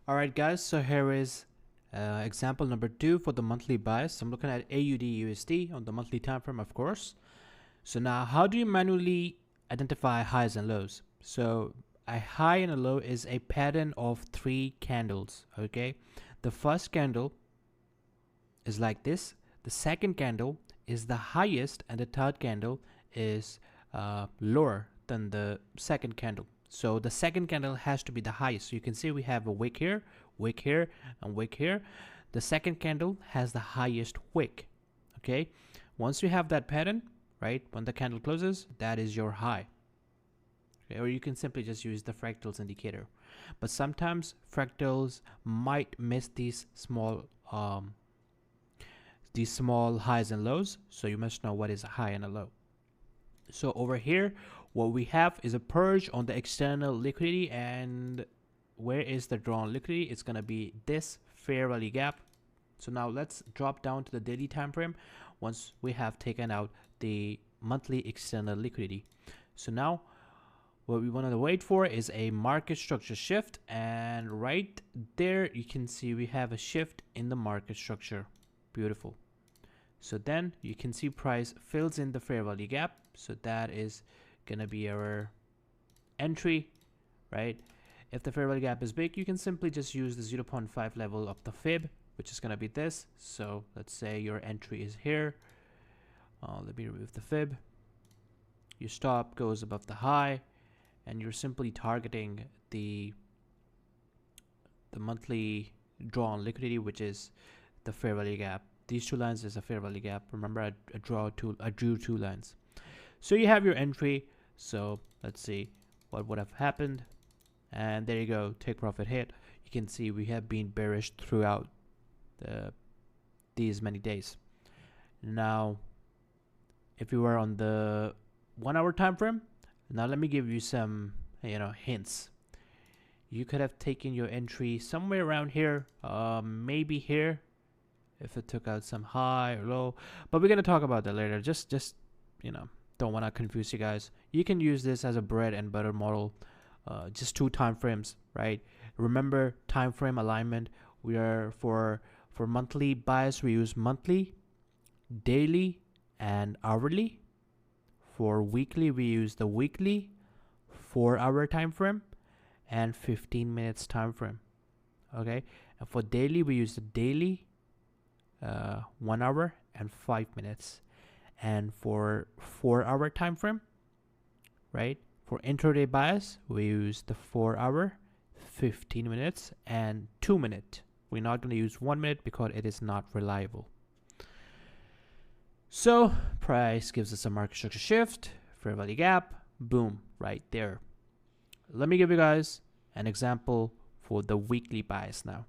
Alright guys, so here is example number 2 for the monthly bias. I'm looking at AUD USD on the monthly time frame, of course. So now how do you manually identify highs and lows? So a high and a low is a pattern of 3 candles. Okay, the first candle is like this, the second candle is the highest, and the third candle is lower than the second candle. So the second candle has to be the highest. So you can see we have a wick here, and wick here. The second candle has the highest wick. Okay, once you have that pattern, right, when the candle closes, that is your high. Okay, or you can simply just use the fractals indicator. But sometimes fractals might miss these small highs and lows, so you must know what is a high and a low. So over here, what we have is a purge on the external liquidity, and where is the drawn liquidity? It's going to be this fair value gap. So now let's drop down to the daily time frame once we have taken out the monthly external liquidity. So now what we want to wait for is a market structure shift, and right there you can see we have a shift in the market structure. Beautiful. So then you can see price fills in the fair value gap, so that is gonna be our entry, right? If the fair value gap is big, you can simply just use the 0.5 level of the fib, which is gonna be this. So let's say your entry is here. Let me remove the fib. Your stop goes above the high, and you're simply targeting the monthly drawn liquidity, which is the fair value gap. These two lines is a fair value gap. Remember, I drew two lines. So you have your entry. So let's see what would have happened. And there you go, take profit hit. You can see we have been bearish throughout these many days. Now, if you were on the 1 hour time frame, now let me give you some hints. You could have taken your entry somewhere around here, maybe here, if it took out some high or low, but we're going to talk about that later. Just don't want to confuse you guys. You can use this as a bread and butter model. Just 2 time frames, right? Remember, time frame alignment, we are for monthly bias, we use monthly, daily, and hourly. For weekly, we use the weekly, 4 hour time frame, and 15 minutes time frame. Okay, and for daily, we use the daily, 1 hour and 5 minutes. And for 4 hour time frame, right, for intraday bias, we use the 4 hour, 15 minutes, and 2 minute. We're not going to use 1 minute because it is not reliable. So price gives us a market structure shift, fair value gap, boom, right there. Let me give you guys an example for the weekly bias now.